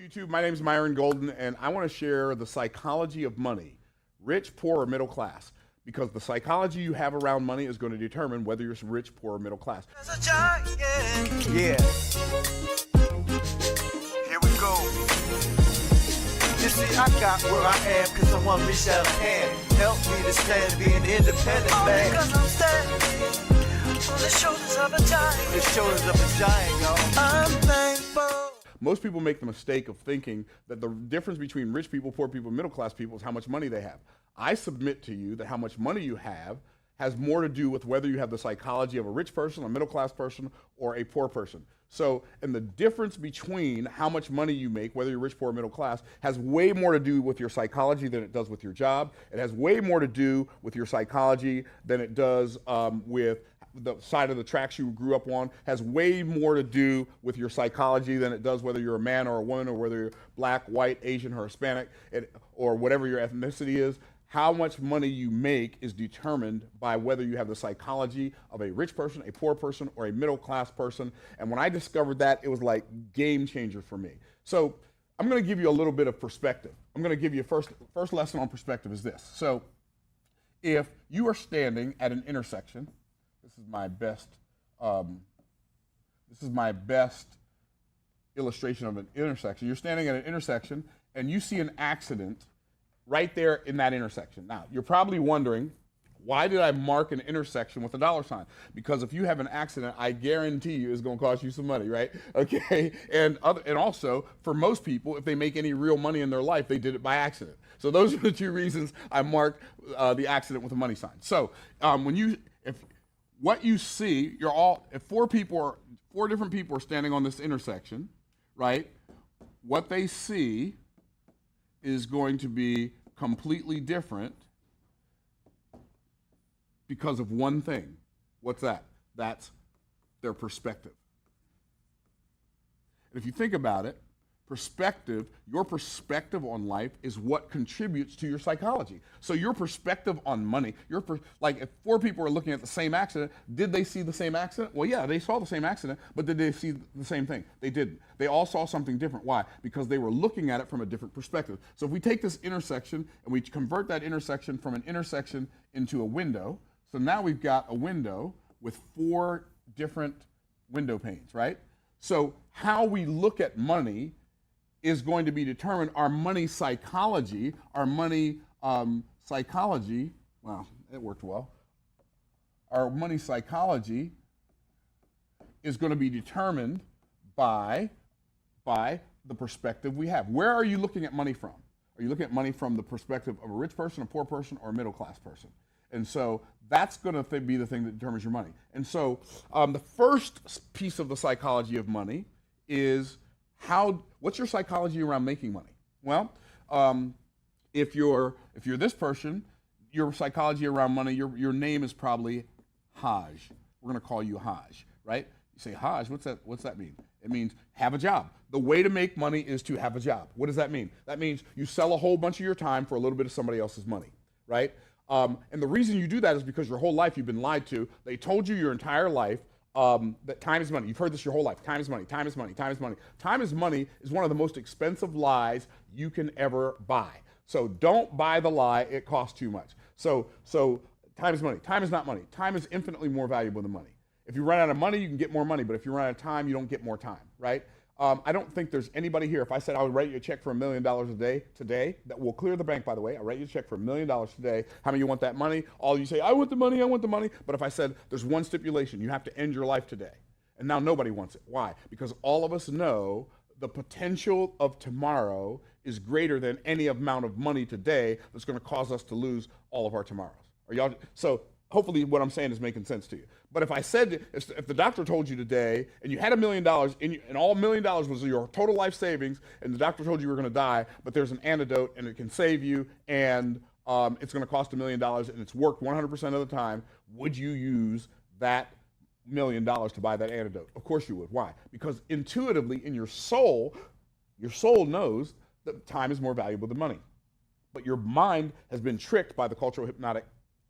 YouTube. My name is Myron Golden, and I want to share the psychology of money, rich, poor, or middle class, because the psychology you have around money is going to determine whether you're rich, poor, or middle class. Yeah. Here we go. You see, I got where I am because someone reached out a hand. Help me to stand, be an independent man. Because I'm standing on the shoulders of a giant. The shoulders of a giant, y'all. I'm thankful. Most people make the mistake of thinking that the difference between rich people, poor people, and middle class people is how much money they have. I submit to you that how much money you have has more to do with whether you have the psychology of a rich person, a middle class person, or a poor person. So, and the difference between how much money you make, whether you're rich, poor, or middle class, has way more to do with your psychology than it does with your job. It has way more to do with your psychology than it does with the side of the tracks you grew up on. Has way more to do with your psychology than it does whether you're a man or a woman, or whether you're black, white, Asian, or Hispanic, or whatever your ethnicity is. How much money you make is determined by whether you have the psychology of a rich person, a poor person, or a middle class person. And when I discovered that, it was like game changer for me. So I'm going to give you a little bit of perspective. I'm going to give you first lesson on perspective is this. So if you are standing at an intersection, this is my best illustration of an intersection. You're standing at an intersection and you see an accident right there in that intersection. Now, you're probably wondering, why did I mark an intersection with a dollar sign? Because if you have an accident, I guarantee you it's going to cost you some money, right? Okay, and also, for most people, if they make any real money in their life, they did it by accident. So those are the two reasons I marked the accident with a money sign. So what you see, if four different people are standing on this intersection, right? What they see is going to be completely different because of one thing. What's that? That's their perspective. And if you think about it, your perspective on life is what contributes to your psychology. So your perspective on money, like if four people are looking at the same accident, did they see the same accident? Well, yeah, they saw the same accident, but did they see the same thing? They didn't. They all saw something different. Why? Because they were looking at it from a different perspective. So if we take this intersection and we convert that intersection from an intersection into a window, so now we've got a window with four different window panes, right? So how we look at money is going to be determined. Our money psychology, wow, it worked well. Our money psychology is going to be determined by the perspective we have. Where are you looking at money from? Are you looking at money from the perspective of a rich person, a poor person, or a middle class person? And so that's going to be the thing that determines your money. And so the first piece of the psychology of money is what's your psychology around making money? Well, if you're this person, your psychology around money, your name is probably Haj. We're going to call you Haj, right? You say, Haj, what's that mean? It means have a job. The way to make money is to have a job. What does that mean? That means you sell a whole bunch of your time for a little bit of somebody else's money, right? And the reason you do that is because your whole life you've been lied to. They told you your entire life that time is money. You've heard this your whole life. Time is money, time is money, time is money. Time is money is one of the most expensive lies you can ever buy. So don't buy the lie, it costs too much. So time is money. Time is not money. Time is infinitely more valuable than money. If you run out of money, you can get more money, but if you run out of time, you don't get more time, right? I don't think there's anybody here, if I said I would write you a check for $1 million a day today, that will clear the bank, by the way. I'll write you a check for $1 million today. How many of you want that money? All of you say, I want the money, I want the money. But if I said there's one stipulation, you have to end your life today. And now nobody wants it. Why? Because all of us know the potential of tomorrow is greater than any amount of money today that's going to cause us to lose all of our tomorrows. So hopefully what I'm saying is making sense to you. But if I said, if the doctor told you today, and you had $1 million, and all $1 million was your total life savings, and the doctor told you you were going to die, but there's an antidote, and it can save you, and it's going to cost $1 million, and it's worked 100% of the time, would you use that $1 million to buy that antidote? Of course you would. Why? Because intuitively in your soul knows that time is more valuable than money. But your mind has been tricked by the cultural hypnotic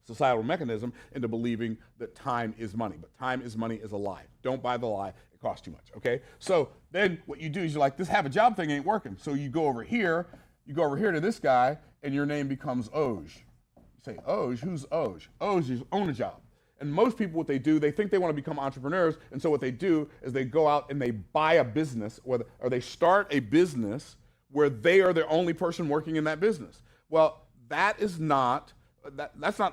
societal mechanism into believing that time is money. But time is money is a lie. Don't buy the lie. It costs too much, okay? So then what you do is you're like, this have a job thing ain't working. So you go over here to this guy, and your name becomes Oj. You say, Oj, who's Oj? Oj is own a job. And most people, what they do, they think they want to become entrepreneurs, and so what they do is they go out and they buy a business, or they start a business where they are the only person working in that business. Well, that's not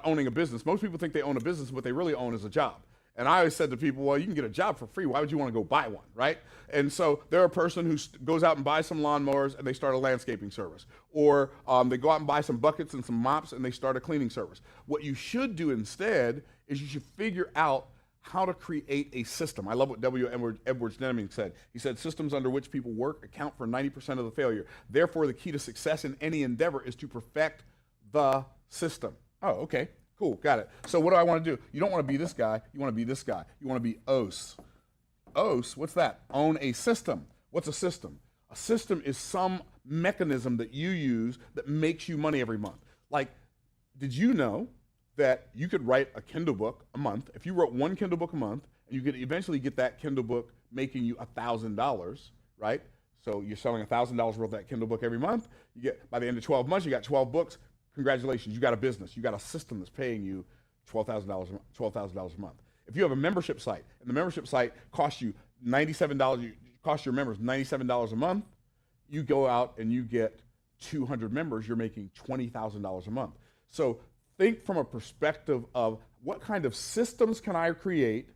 owning a business. Most people think they own a business, what they really own is a job. And I always said to people, well, you can get a job for free. Why would you want to go buy one, right? And so they're a person who goes out and buys some lawnmowers and they start a landscaping service. Or they go out and buy some buckets and some mops and they start a cleaning service. What you should do instead is you should figure out how to create a system. I love what W. Edwards Deming said. He said, systems under which people work account for 90% of the failure. Therefore, the key to success in any endeavor is to perfect the system. Oh, okay. Cool, got it. So what do I want to do? You don't want to be this guy. You want to be this guy. You want to be OS. OS, what's that? Own a system. What's a system? A system is some mechanism that you use that makes you money every month. Like, did you know that you could write a Kindle book a month? If you wrote one Kindle book a month, and you could eventually get that Kindle book making you $1,000, right? So you're selling $1,000 worth of that Kindle book every month. You get, by the end of 12 months, you got 12 books. Congratulations, you got a business. You got a system that's paying you $12,000 a month. If you have a membership site, and the membership site costs you $97, costs your members $97 a month, you go out and you get 200 members, you're making $20,000 a month. So think from a perspective of what kind of systems can I create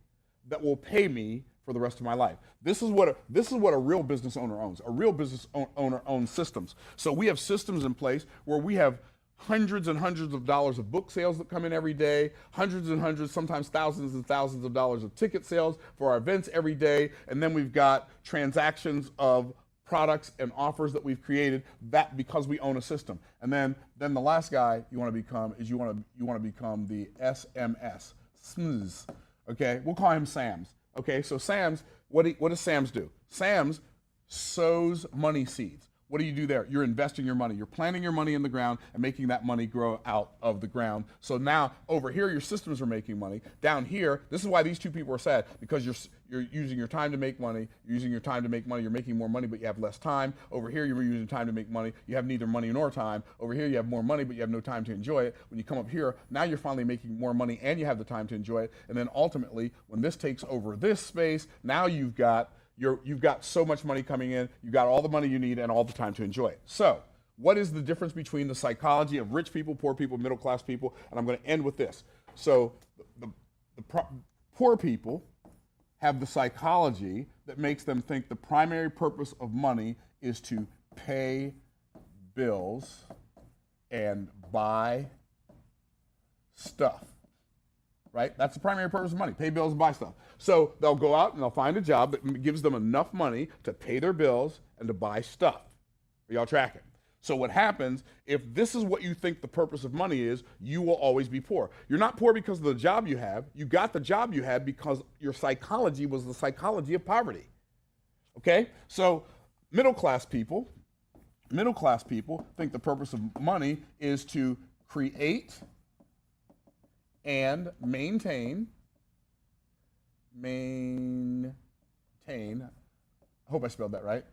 that will pay me for the rest of my life. This is what a real business owner owns. A real business owner owns systems. So we have systems in place where we have hundreds and hundreds of dollars of book sales that come in every day, hundreds and hundreds, sometimes thousands and thousands of dollars of ticket sales for our events every day, and then we've got transactions of products and offers that we've created that because we own a system. And then the last guy you want to become is you want to become the SMS, SMS. Okay, we'll call him Sams. Okay, so Sams, what does Sams do? Sams sows money seeds. What do you do there? You're investing your money. You're planting your money in the ground and making that money grow out of the ground. So now over here, your systems are making money. Down here, this is why these two people are sad, because you're using your time to make money. You're using your time to make money. You're making more money, but you have less time. Over here, you're using time to make money. You have neither money nor time. Over here, you have more money, but you have no time to enjoy it. When you come up here, now you're finally making more money and you have the time to enjoy it. And then ultimately, when this takes over this space, now you've got so much money coming in, you've got all the money you need and all the time to enjoy it. So, what is the difference between the psychology of rich people, poor people, middle class people? And I'm going to end with this. So, the poor people have the psychology that makes them think the primary purpose of money is to pay bills and buy stuff. Right? That's the primary purpose of money, pay bills and buy stuff. So they'll go out and they'll find a job that gives them enough money to pay their bills and to buy stuff. Are y'all tracking? So what happens, if this is what you think the purpose of money is, you will always be poor. You're not poor because of the job you have. You got the job you had because your psychology was the psychology of poverty. Okay? So middle class people think the purpose of money is to create and maintain, I hope I spelled that right,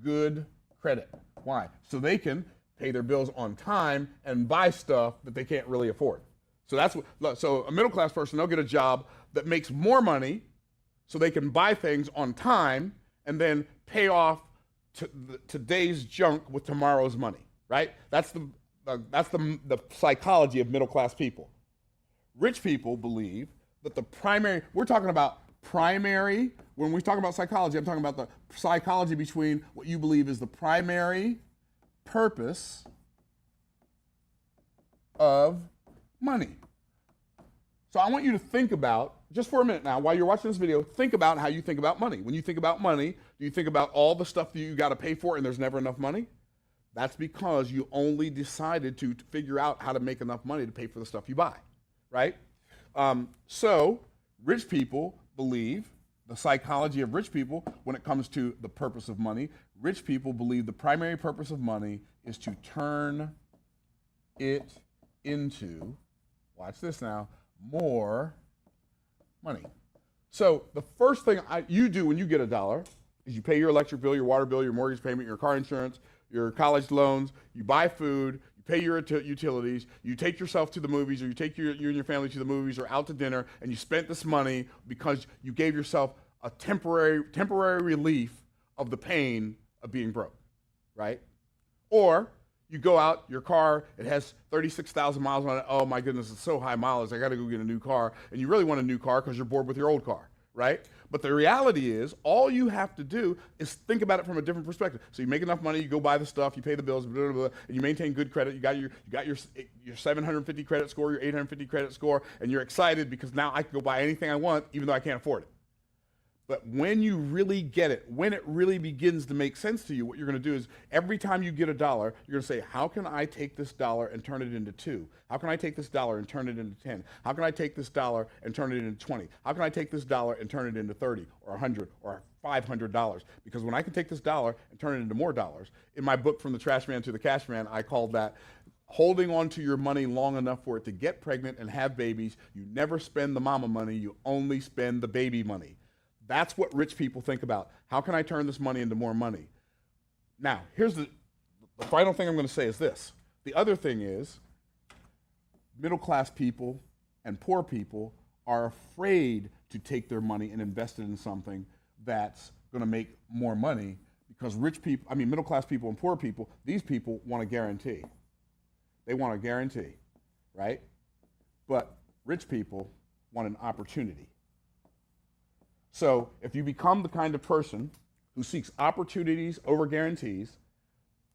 good credit. Why? So they can pay their bills on time and buy stuff that they can't really afford. So a middle class person, they'll get a job that makes more money so they can buy things on time and then pay off today's junk with tomorrow's money, right? That's the psychology of middle class people. Rich people believe that we're talking about primary, when we talk about psychology, I'm talking about the psychology between what you believe is the primary purpose of money. So I want you to think about, just for a minute now, while you're watching this video, think about how you think about money. When you think about money, do you think about all the stuff that you got to pay for and there's never enough money? That's because you only decided to figure out how to make enough money to pay for the stuff you buy. Right? So rich people believe, the psychology of rich people when it comes to the purpose of money, rich people believe the primary purpose of money is to turn it into, watch this now, more money. So the first thing you do when you get $1 is you pay your electric bill, your water bill, your mortgage payment, your car insurance, your college loans, you buy food, you pay your utilities, you take yourself to the movies, or you take you and your family to the movies or out to dinner, and you spent this money because you gave yourself a temporary relief of the pain of being broke, right? Or you go out, your car, it has 36,000 miles on it. Oh my goodness, it's so high mileage, I gotta go get a new car. And you really want a new car because you're bored with your old car, right? But the reality is, all you have to do is think about it from a different perspective. So you make enough money, you go buy the stuff, you pay the bills, blah, blah, blah, and you maintain good credit. You got your 750 credit score, your 850 credit score, and you're excited because now I can go buy anything I want, even though I can't afford it. But when you really get it, when it really begins to make sense to you, what you're going to do is every time you get $1, you're going to say, how can I take this dollar and turn it into 2? How can I take this dollar and turn it into 10? How can I take this dollar and turn it into 20? How can I take this dollar and turn it into 30 or 100 or $500? Because when I can take this dollar and turn it into more dollars, in my book, From the Trash Man to the Cash Man, I called that holding on to your money long enough for it to get pregnant and have babies. You never spend the mama money, you only spend the baby money. That's what rich people think about. How can I turn this money into more money? Now, here's the final thing I'm going to say is this. The other thing is middle-class people and poor people are afraid to take their money and invest it in something that's going to make more money because middle-class people and poor people, these people want a guarantee. They want a guarantee, right? But rich people want an opportunity. So if you become the kind of person who seeks opportunities over guarantees,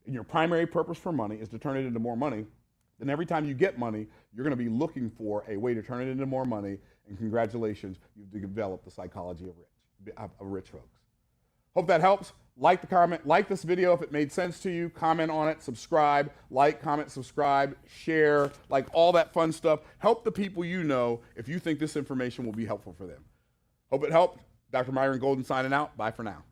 and your primary purpose for money is to turn it into more money, then every time you get money, you're going to be looking for a way to turn it into more money, and congratulations, you've developed the psychology of rich folks. Hope that helps. Like the comment, like this video if it made sense to you, comment on it, subscribe, like, comment, subscribe, share, like all that fun stuff. Help the people you know if you think this information will be helpful for them. Hope it helped. Dr. Myron Golden signing out. Bye for now.